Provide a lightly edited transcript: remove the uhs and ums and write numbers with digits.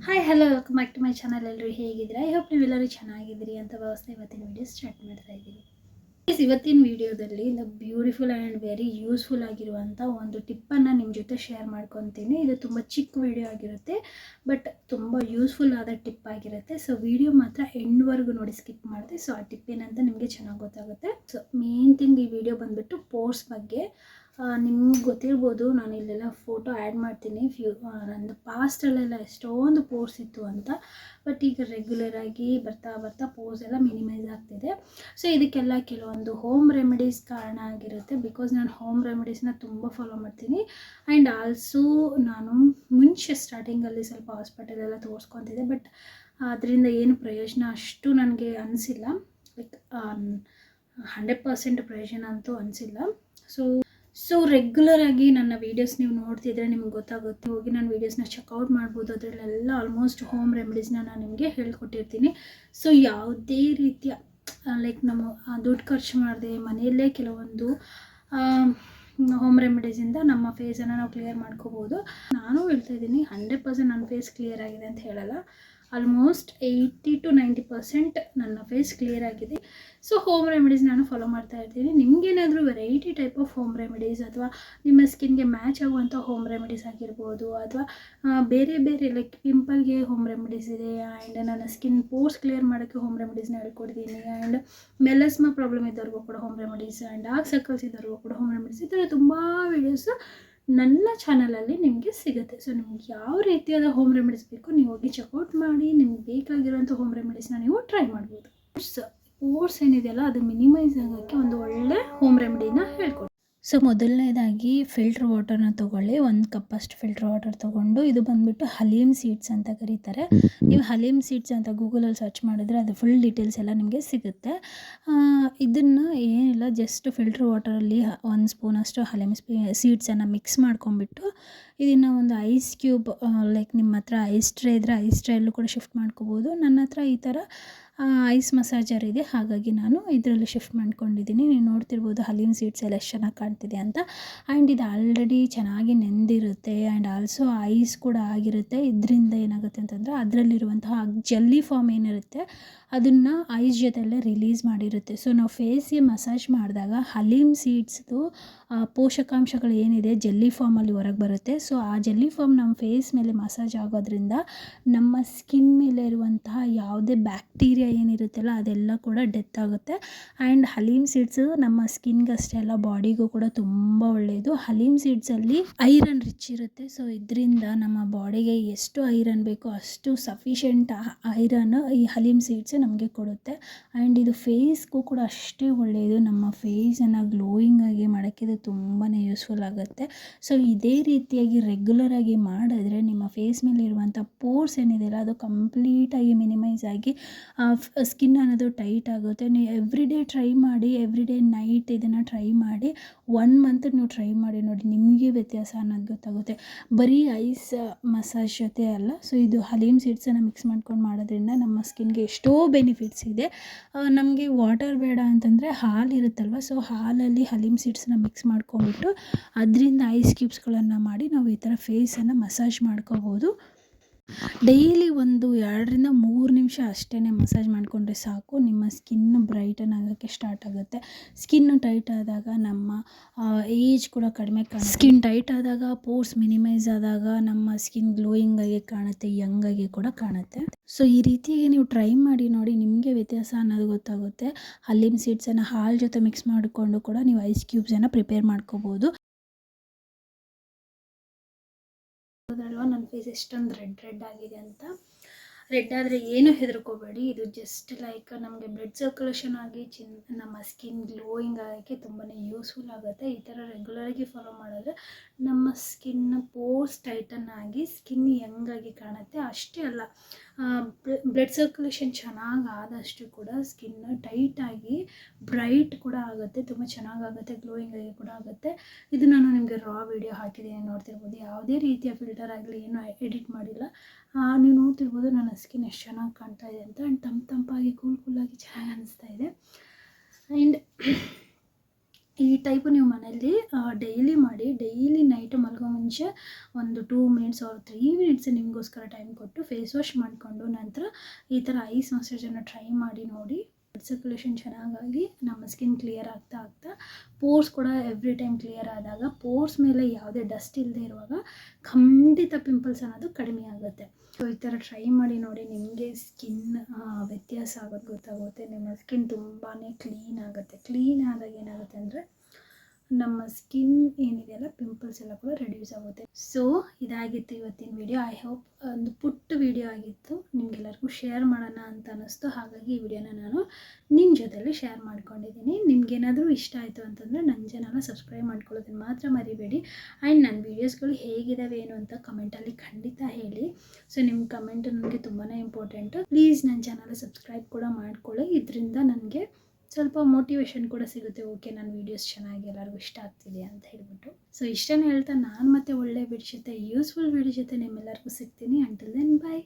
Hi hello welcome back to my channel. ಎಲ್ಲರೂ ಹೇಗಿದ್ದೀರಾ? I hope ನೀವೆಲ್ಲರೂ ಚೆನ್ನಾಗಿದ್ದೀರಿ ಅಂತ ಭಾವಿಸ್ತಾ ಇವತ್ತಿನ ವೀಡಿಯೋ ಸ್ಟಾರ್ಟ್ ಮಾಡ್ತಾ ಇದ್ದೀನಿ. ಇವತ್ತಿನ ವಿಡಿಯೋದಲ್ಲಿ ಬ್ಯೂಟಿಫುಲ್ ಆ್ಯಂಡ್ ವೆರಿ ಯೂಸ್ಫುಲ್ ಆಗಿರುವಂಥ ಒಂದು ಟಿಪ್ಪನ್ನು ನಿಮ್ಮ ಜೊತೆ ಶೇರ್ ಮಾಡ್ಕೊತೀನಿ. ಇದು ತುಂಬ ಚಿಕ್ಕ ವಿಡಿಯೋ ಆಗಿರುತ್ತೆ, ಬಟ್ ತುಂಬ ಯೂಸ್ಫುಲ್ ಆದ ಟಿಪ್ ಆಗಿರುತ್ತೆ. ಸೊ ವಿಡಿಯೋ ಮಾತ್ರ ಎಂಡ್ವರೆಗೂ ನೋಡಿ, ಸ್ಕಿಪ್ ಮಾಡಿದೆ. ಸೊ ಆ ಟಿಪ್ ಏನಂತ ನಿಮಗೆ ಚೆನ್ನಾಗಿ ಗೊತ್ತಾಗುತ್ತೆ. ಸೊ ಮೇನ್ ಥಿಂಗ್ ಈ ವಿಡಿಯೋ ಬಂದುಬಿಟ್ಟು ಪೋರ್ಸ್ ಬಗ್ಗೆ. ನಿಮ್ಗೆ ಗೊತ್ತಿರ್ಬೋದು, ನಾನು ಇಲ್ಲೆಲ್ಲ ಫೋಟೋ ಆ್ಯಡ್ ಮಾಡ್ತೀನಿ. ನಂದು ಪಾಸ್ಟಲ್ಲೆಲ್ಲ ಎಷ್ಟೊಂದು ಪೋರ್ಸ್ ಇತ್ತು ಅಂತ, ಬಟ್ ಈಗ ರೆಗ್ಯುಲರಾಗಿ ಬರ್ತಾ ಬರ್ತಾ ಪೋರ್ಸ್ ಎಲ್ಲ ಮಿನಿಮೈಸ್ ಆಗ್ತಿದೆ. ಸೊ ಇದಕ್ಕೆಲ್ಲ ಕೆಲವೊಂದು ಹೋಮ್ ರೆಮಿಡೀಸ್ ಕಾರಣ ಆಗಿರುತ್ತೆ. ಬಿಕಾಸ್ ನಾನು ಹೋಮ್ ರೆಮಿಡೀಸ್ನ ತುಂಬ ಫಾಲೋ ಮಾಡ್ತೀನಿ. ಆ್ಯಂಡ್ ಆಲ್ಸೋ ನಾನು ಮುಂಚೆ ಸ್ಟಾರ್ಟಿಂಗಲ್ಲಿ ಸ್ವಲ್ಪ ಹಾಸ್ಪಿಟಲೆಲ್ಲ ತೋರಿಸ್ಕೊತಿದ್ದೆ, ಬಟ್ ಅದರಿಂದ ಏನು ಪ್ರಯೋಜನ ಅಷ್ಟು ನನಗೆ ಅನಿಸಿಲ್ಲ. ಲೈಕ್ 100% ಪ್ರಯೋಜನ ಅಂತೂ ಅನಿಸಿಲ್ಲ. ಸೊ ರೆಗ್ಯುಲರಾಗಿ ನನ್ನ ವೀಡಿಯೋಸ್ ನೀವು ನೋಡ್ತಿದ್ರೆ ನಿಮ್ಗೆ ಗೊತ್ತಾಗುತ್ತೆ. ಹೋಗಿ ನಾನು ವೀಡಿಯೋಸ್ನ ಚೆಕ್ಔಟ್ ಮಾಡ್ಬೋದು. ಅದರಲ್ಲೆಲ್ಲ ಆಲ್ಮೋಸ್ಟ್ ಹೋಮ್ ರೆಮಿಡೀಸ್ನ ನಾನು ನಿಮಗೆ ಹೇಳ್ಕೊಟ್ಟಿರ್ತೀನಿ. ಸೊ ಯಾವುದೇ ರೀತಿಯ ಲೈಕ್ ನಮ್ಮ ದುಡ್ಡು ಖರ್ಚು ಮಾಡದೆ ಮನೆಯಲ್ಲೇ ಕೆಲವೊಂದು ಹೋಮ್ ರೆಮಿಡೀಸಿಂದ ನಮ್ಮ ಫೇಸನ್ನು ನಾವು ಕ್ಲಿಯರ್ ಮಾಡ್ಕೋಬೋದು. ನಾನು ಹೇಳ್ತಾ ಇದ್ದೀನಿ 100% ನನ್ನ ಫೇಸ್ ಕ್ಲಿಯರ್ ಆಗಿದೆ ಅಂತ ಹೇಳಲ್ಲ. ಆಲ್ಮೋಸ್ಟ್ 80 to 90% ನನ್ನ ಫೇಸ್ ಕ್ಲಿಯರ್ ಆಗಿದೆ. ಸೊ ಹೋಮ್ ರೆಮಿಡೀಸ್ ನಾನು ಫಾಲೋ ಮಾಡ್ತಾ ಇರ್ತೀನಿ. ನಿಮಗೇನಾದರೂ variety type of home remedies ಅಥವಾ ನಿಮ್ಮ ಸ್ಕಿನ್ಗೆ ಮ್ಯಾಚ್ ಆಗುವಂಥ ಹೋಮ್ ರೆಮಿಡೀಸ್ ಆಗಿರ್ಬೋದು, ಅಥವಾ ಬೇರೆ ಬೇರೆ ಲೈಕ್ ಪಿಂಪಲ್ಗೆ ಹೋಮ್ ರೆಮಿಡೀಸ್ ಇದೆ. ಆ್ಯಂಡ್ ನನ್ನ ಸ್ಕಿನ್ ಪೋರ್ಸ್ ಕ್ಲಿಯರ್ ಮಾಡೋಕ್ಕೆ ಹೋಮ್ ರೆಮಿಡೀಸ್ನ ಹೇಳ್ಕೊಡ್ತೀನಿ. ಆ್ಯಂಡ್ ಮೆಲಸ್ಮಾ ಪ್ರಾಬ್ಲಮ್ ಇದ್ದವ್ರಿಗೂ ಕೂಡ home remedies, and dark circles ಇದ್ದವ್ರಿಗೂ ಕೂಡ ಹೋಮ್ ರೆಮಿಡೀಸ್, ಈ ಥರ ತುಂಬ ವೀಡಿಯೋಸ್ ನನ್ನ ಚಾನಲಲ್ಲಿ ನಿಮಗೆ ಸಿಗುತ್ತೆ. ಸೊ ನಿಮ್ಗೆ ಯಾವ ರೀತಿಯಾದ ಹೋಮ್ ರೆಮಿಡೀಸ್ ಬೇಕು ನೀವು ಹೋಗಿ ಚೆಕ್ಔಟ್ ಮಾಡಿ. ನಿಮ್ಗೆ ಬೇಕಾಗಿರೋಂಥ ಹೋಮ್ ರೆಮಿಡೀಸ್ನ ನೀವು ಟ್ರೈ ಮಾಡ್ಬೋದು. ಪೋರ್ಸ್ ಏನಿದೆಯಲ್ಲ ಅದು ಮಿನಿಮೈಸ್ ಆಗೋಕ್ಕೆ ಒಂದು ಒಳ್ಳೆ ಹೋಮ್ ರೆಮಿಡಿನ ಹೇಳ್ಕೊಡಿ. ಸೊ ಮೊದಲನೇದಾಗಿ ಫಿಲ್ಟ್ರ್ ವಾಟರ್ನ ತೊಗೊಳ್ಳಿ. 1 ಕಪ್ಪಷ್ಟು ಫಿಲ್ಟ್ರ್ ವಾಟರ್ ತೊಗೊಂಡು, ಇದು ಬಂದುಬಿಟ್ಟು ಹಲೀಮ್ ಸೀಡ್ಸ್ ಅಂತ ಕರೀತಾರೆ. ನೀವು ಹಲೀಮ್ ಸೀಡ್ಸ್ ಅಂತ ಗೂಗಲಲ್ಲಿ ಸರ್ಚ್ ಮಾಡಿದ್ರೆ ಅದು ಫುಲ್ ಡೀಟೇಲ್ಸ್ ಎಲ್ಲ ನಿಮಗೆ ಸಿಗುತ್ತೆ. ಇದನ್ನು ಏನಿಲ್ಲ, ಜಸ್ಟ್ ಫಿಲ್ಟ್ರ್ ವಾಟರಲ್ಲಿ 1 ಸ್ಪೂನಷ್ಟು ಹಲೀಮ್ ಸೀಡ್ಸನ್ನು ಮಿಕ್ಸ್ ಮಾಡ್ಕೊಂಬಿಟ್ಟು ಇದನ್ನು ಒಂದು ಐಸ್ ಕ್ಯೂಬ್, ಲೈಕ್ ನಿಮ್ಮ ಹತ್ರ ಐಸ್ ಟ್ರೇ ಇದ್ದರೆ ಐಸ್ ಟ್ರೇಯಲ್ಲೂ ಕೂಡ ಶಿಫ್ಟ್ ಮಾಡ್ಕೋಬೋದು. ನನ್ನ ಹತ್ರ ಈ ಥರ ಐಸ್ ಮಸಾಜರ್ ಇದೆ, ಹಾಗಾಗಿ ನಾನು ಇದರಲ್ಲಿ ಶಿಫ್ಟ್ ಮಾಡ್ಕೊಂಡಿದ್ದೀನಿ. ನೀವು ನೋಡ್ತಿರ್ಬೋದು ಹಲೀಮ್ ಸೀಡ್ಸ್ ಎಲ್ಲ ಎಷ್ಟು ಚೆನ್ನಾಗಿ ಕಾಣ್ತಿದೆ ಅಂತ. ಆ್ಯಂಡ್ ಇದು ಆಲ್ರೆಡಿ ಚೆನ್ನಾಗಿ ನೆಂದಿರುತ್ತೆ ಆ್ಯಂಡ್ ಆಲ್ಸೋ ಐಸ್ ಕೂಡ ಆಗಿರುತ್ತೆ. ಇದರಿಂದ ಏನಾಗುತ್ತೆ ಅಂತಂದರೆ ಅದರಲ್ಲಿರುವಂತಹ ಜೆಲ್ಲಿ ಫಾರ್ಮ್ ಏನಿರುತ್ತೆ ಅದನ್ನು ಐಸ್ ಜೊತೆಯಲ್ಲೇ ರಿಲೀಸ್ ಮಾಡಿರುತ್ತೆ. ಸೊ ನಾವು ಫೇಸ್ಗೆ ಮಸಾಜ್ ಮಾಡಿದಾಗ ಹಲೀಮ್ ಸೀಡ್ಸ್ದು ಪೋಷಕಾಂಶಗಳು ಏನಿದೆ ಜೆಲ್ಲಿ ಫಾರ್ಮಲ್ಲಿ ಹೊರಗೆ ಬರುತ್ತೆ. ಸೊ ಆ ಜೆಲ್ಲಿ ಫಾರ್ಮ್ ನಮ್ಮ ಫೇಸ್ ಮೇಲೆ ಮಸಾಜ್ ಆಗೋದ್ರಿಂದ ನಮ್ಮ ಸ್ಕಿನ್ ಮೇಲೆ ಇರುವಂತಹ ಯಾವುದೇ ಬ್ಯಾಕ್ಟೀರಿಯಾ ಏನಿರುತ್ತಲ್ಲ ಅದೆಲ್ಲ ಕೂಡ ಡೆತ್ ಆಗುತ್ತೆ. ಆ್ಯಂಡ್ ಹಲೀಮ್ ಸೀಡ್ಸು ನಮ್ಮ ಸ್ಕಿನ್ಗೆ ಅಷ್ಟೇ ಅಲ್ಲ, ಬಾಡಿಗೂ ಕೂಡ ತುಂಬ ಒಳ್ಳೆಯದು. ಹಲೀಮ್ ಸೀಡ್ಸಲ್ಲಿ ಐರನ್ ರಿಚ್ ಇರುತ್ತೆ. ಸೊ ಇದರಿಂದ ನಮ್ಮ ಬಾಡಿಗೆ ಎಷ್ಟು ಐರನ್ ಬೇಕೋ ಅಷ್ಟು ಸಫಿಷಿಯೆಂಟ್ ಐರನ್ ಈ ಹಲೀಮ್ ಸೀಡ್ಸ್ ನಮಗೆ ಕೊಡುತ್ತೆ. ಆ್ಯಂಡ್ ಇದು ಫೇಸ್ಗೂ ಕೂಡ ಅಷ್ಟೇ ಒಳ್ಳೆಯದು. ನಮ್ಮ ಫೇಸನ್ನು ಗ್ಲೋಯಿಂಗ್ ಆಗಿ ಮಾಡೋಕ್ಕೆ ಇದು ತುಂಬಾ ಯೂಸ್ಫುಲ್ ಆಗುತ್ತೆ. ಸೊ ಇದೇ ರೀತಿಯಾಗಿ ರೆಗ್ಯುಲರಾಗಿ ಮಾಡಿದ್ರೆ ನಿಮ್ಮ ಫೇಸ್ ಮೇಲೆ ಇರುವಂಥ ಪೋರ್ಸ್ ಏನಿದೆಯಲ್ಲ ಅದು ಕಂಪ್ಲೀಟಾಗಿ ಮಿನಿಮೈಸ್ ಆಗಿ ಸ್ಕಿನ್ ಅನ್ನೋದು ಟೈಟ್ ಆಗುತ್ತೆ. ನೀವು ಎವ್ರಿ ಡೇ ಟ್ರೈ ಮಾಡಿ, ಎವ್ರಿ ಡೇ ನೈಟ್ ಇದನ್ನು ಟ್ರೈ ಮಾಡಿ. 1 ಮಂತ್ ನೀವು ಟ್ರೈ ಮಾಡಿ ನೋಡಿ, ನಿಮಗೆ ವ್ಯತ್ಯಾಸ ಅನ್ನೋದು ಗೊತ್ತಾಗುತ್ತೆ. ಬರೀ ಐಸ್ ಮಸಾಜ್ ಜೊತೆ ಅಲ್ಲ, ಸೊ ಇದು ಹಲೀಮ್ ಸೀಡ್ಸನ್ನು ಮಿಕ್ಸ್ ಮಾಡ್ಕೊಂಡು ಮಾಡೋದ್ರಿಂದ ನಮ್ಮ ಸ್ಕಿನ್ಗೆ ಎಷ್ಟೋ ಬೆನಿಫಿಟ್ಸ್ ಇದೆ. ನಮಗೆ ವಾಟರ್ ಬೇಡ ಅಂತಂದರೆ ಹಾಲು ಇರುತ್ತಲ್ವ, ಸೊ ಹಾಲಲ್ಲಿ ಹಲೀಮ್ ಸೀಡ್ಸನ್ನ ಮಿಕ್ಸ್ ಮಾಡ್ಕೊಂಬಿಟ್ಟು ಅದರಿಂದ ಐಸ್ ಕ್ಯೂಬ್ಸ್ಗಳನ್ನು ಮಾಡಿ ನಾವು ಈ ಥರ ಫೇಸನ್ನು ಮಸಾಜ್ ಮಾಡ್ಕೋಬೋದು. ಡೈಲಿ ಒಂದು 2ರಿಂದ 3 ನಿಮಿಷ ಅಷ್ಟೇ ಮಸಾಜ್ ಮಾಡಿಕೊಂಡ್ರೆ ಸಾಕು. ನಿಮ್ಮ ಸ್ಕಿನ್ ಬ್ರೈಟನ್ ಆಗೋಕ್ಕೆ ಸ್ಟಾರ್ಟ್ ಆಗುತ್ತೆ. ಸ್ಕಿನ್ ಟೈಟ್ ಆದಾಗ ನಮ್ಮ ಏಜ್ ಕೂಡ ಕಡಿಮೆ ಕಾಣುತ್ತೆ. ಸ್ಕಿನ್ ಟೈಟ್ ಆದಾಗ, ಪೋರ್ಸ್ ಮಿನಿಮೈಸ್ ಆದಾಗ ನಮ್ಮ ಸ್ಕಿನ್ ಗ್ಲೋಯಿಂಗ್ ಆಗಿ ಕಾಣುತ್ತೆ, ಯಂಗ್ ಆಗಿ ಕೂಡ ಕಾಣುತ್ತೆ. ಸೊ ಈ ರೀತಿಯಾಗಿ ನೀವು ಟ್ರೈ ಮಾಡಿ ನೋಡಿ, ನಿಮಗೆ ವ್ಯತ್ಯಾಸ ಅನ್ನೋದು ಗೊತ್ತಾಗುತ್ತೆ. ಹಲೀಮ್ ಸೀಡ್ಸನ್ನು ಹಾಲು ಜೊತೆ ಮಿಕ್ಸ್ ಮಾಡಿಕೊಂಡು ಕೂಡ ನೀವು ಐಸ್ ಕ್ಯೂಬ್ಸನ್ನು ಪ್ರಿಪೇರ್ ಮಾಡ್ಕೋಬೋದು. ಅಲ್ವಾ ನನ್ನ ಫೇಸ್ ಎಷ್ಟೊಂದು ರೆಡ್ ಆಗಿದೆ ಅಂತ. ರೆಡ್ ಆದರೆ ಏನು ಹೆದರ್ಕೋಬೇಡಿ. ಇದು ಜಸ್ಟ್ ಲೈಕ್ ನಮಗೆ ಬ್ಲಡ್ ಸರ್ಕ್ಯುಲೇಷನ್ ಆಗಿ ನಮ್ಮ ಸ್ಕಿನ್ ಗ್ಲೋಯಿಂಗ್ ಆಗೋಕ್ಕೆ ತುಂಬಾ ಯೂಸ್ಫುಲ್ ಆಗುತ್ತೆ. ಈ ಥರ ರೆಗ್ಯುಲರಾಗಿ ಫಾಲೋ ಮಾಡಿದ್ರೆ ನಮ್ಮ ಸ್ಕಿನ್ ಪೋರ್ಸ್ ಟೈಟನ್ ಆಗಿ ಸ್ಕಿನ್ ಯಂಗಾಗಿ ಕಾಣುತ್ತೆ. ಅಷ್ಟೇ ಅಲ್ಲ, ಬ್ಲಡ್ ಸರ್ಕ್ಯುಲೇಷನ್ ಚೆನ್ನಾಗಿ ಆದಷ್ಟು ಕೂಡ ಸ್ಕಿನ್ ಟೈಟಾಗಿ ಬ್ರೈಟ್ ಕೂಡ ಆಗುತ್ತೆ, ತುಂಬ ಚೆನ್ನಾಗಾಗುತ್ತೆ, ಗ್ಲೋಯಿಂಗ್ ಆಗಿ ಕೂಡ ಆಗುತ್ತೆ. ಇದು ನಾನು ನಿಮಗೆ ರಾ ವಿಡಿಯೋ ಹಾಕಿದ್ದೀನಿ, ನೋಡ್ತಿರ್ಬೋದು. ಯಾವುದೇ ರೀತಿಯ ಫಿಲ್ಟರ್ ಆಗಲಿ ಏನೂ ಎಡಿಟ್ ಮಾಡಿಲ್ಲ. ನೀವು ನೋಡ್ತಿರ್ಬೋದು ನನ್ನ ಸ್ಕಿನ್ ಎಷ್ಟು ಚೆನ್ನಾಗಿ ಕಾಣ್ತಾ ಇದೆ ಅಂತ. ಆ್ಯಂಡ್ ತಂಪಾಗಿ ಕೂಲಾಗಿ ಚೆನ್ನಾಗಿ ಅನಿಸ್ತಾ ಇದೆ. ಆ್ಯಂಡ್ ಈ ಟೈಪು ನೀವು ಮನೆಯಲ್ಲಿ ಡೈಲಿ ಮಾಡಿ. ಡೈಲಿ ನೈಟು ಮಲಗೋ ಮುಂಚೆ ಒಂದು 2 ಮಿನಿಟ್ಸ್ ಆರ್ 3 ಮಿನಿಟ್ಸ್ ನಿಮಗೋಸ್ಕರ ಟೈಮ್ ಕೊಟ್ಟು ಫೇಸ್ ವಾಶ್ ಮಾಡಿಕೊಂಡು ನಂತರ ಈ ಥರ ಐಸ್ ಮಸಾಜನ್ನು ಟ್ರೈ ಮಾಡಿ ನೋಡಿ. ಬ್ಲಡ್ ಸರ್ಕ್ಯುಲೇಷನ್ ಚೆನ್ನಾಗಾಗಿ ನಮ್ಮ ಸ್ಕಿನ್ ಕ್ಲಿಯರ್ ಆಗ್ತಾ ಪೋರ್ಸ್ ಕೂಡ ಎವ್ರಿ ಟೈಮ್ ಕ್ಲಿಯರ್ ಆದಾಗ, ಪೋರ್ಸ್ ಮೇಲೆ ಯಾವುದೇ ಡಸ್ಟ್ ಇಲ್ಲದೆ ಇರುವಾಗ ಖಂಡಿತ ಪಿಂಪಲ್ಸ್ ಅನ್ನೋದು ಕಡಿಮೆ ಆಗುತ್ತೆ. ಸೊ ಈ ಥರ ಟ್ರೈ ಮಾಡಿ ನೋಡಿ, ನಿಮಗೆ ಸ್ಕಿನ್ ವ್ಯತ್ಯಾಸ ಆಗೋದು ಗೊತ್ತಾಗುತ್ತೆ. ನಿಮ್ಮ ಸ್ಕಿನ್ ತುಂಬಾ ಕ್ಲೀನ್ ಆಗುತ್ತೆ. ಕ್ಲೀನ್ ಆದಾಗ ಏನಾಗುತ್ತೆ ಅಂದರೆ ನಮ್ಮ ಸ್ಕಿನ್ ಏನಿದೆಯಲ್ಲ ಪಿಂಪಲ್ಸ್ ಎಲ್ಲ ಕೂಡ ರೆಡ್ಯೂಸ್ ಆಗುತ್ತೆ. ಸೊ ಇದಾಗಿತ್ತು ಇವತ್ತಿನ ವಿಡಿಯೋ. ಐ ಹೋಪ್ ಒಂದು ಪುಟ್ಟ ವಿಡಿಯೋ ಆಗಿತ್ತು, ನಿಮಗೆಲ್ಲರಿಗೂ ಶೇರ್ ಮಾಡೋಣ ಅಂತ ಅನ್ನಿಸ್ತು. ಹಾಗಾಗಿ ಈ ವಿಡಿಯೋನ ನಾನು ನಿಮ್ಮ ಜೊತೆಲಿ ಶೇರ್ ಮಾಡ್ಕೊಂಡಿದ್ದೀನಿ. ನಿಮ್ಗೇನಾದರೂ ಇಷ್ಟ ಆಯಿತು ಅಂತಂದರೆ ನನ್ನ ಚಾನಲ್ನ ಸಬ್ಸ್ಕ್ರೈಬ್ ಮಾಡ್ಕೊಳ್ಳೋದನ್ನು ಮಾತ್ರ ಮರಿಬೇಡಿ. ಆ್ಯಂಡ್ ನನ್ನ ವೀಡಿಯೋಸ್ಗಳು ಹೇಗಿದ್ದಾವೆ ಏನು ಅಂತ ಕಮೆಂಟಲ್ಲಿ ಖಂಡಿತ ಹೇಳಿ. ಸೊ ನಿಮ್ಮ ಕಮೆಂಟ್ ನನಗೆ ತುಂಬಾ ಇಂಪಾರ್ಟೆಂಟು. ಪ್ಲೀಸ್ ನನ್ನ ಚಾನಲ್ ಸಬ್ಸ್ಕ್ರೈಬ್ ಕೂಡ ಮಾಡ್ಕೊಳ್ಳಿ. ಇದರಿಂದ ನನಗೆ ಸ್ವಲ್ಪ ಮೋಟಿವೇಶನ್ ಕೂಡ ಸಿಗುತ್ತೆ. ಓಕೆ, ನನ್ನ ವೀಡಿಯೋಸ್ ಚೆನ್ನಾಗಿ ಎಲ್ಲರಿಗೂ ಇಷ್ಟ ಆಗ್ತಿದೆ ಅಂತ ಹೇಳ್ಬಿಟ್ಟು. ಸೊ ಇಷ್ಟನ್ನು ಹೇಳ್ತಾ ನಾನು ಮತ್ತೆ ಒಳ್ಳೆ ವಿಡಿಯೋ ಜೊತೆ, ಯೂಸ್ಫುಲ್ ವಿಡಿಯೋ ಜೊತೆ ನಿಮ್ಮೆಲ್ಲರಿಗೂ ಸಿಗ್ತೀನಿ. ಅಂಟಿಲ್ ದೆನ್ ಬಾಯ್.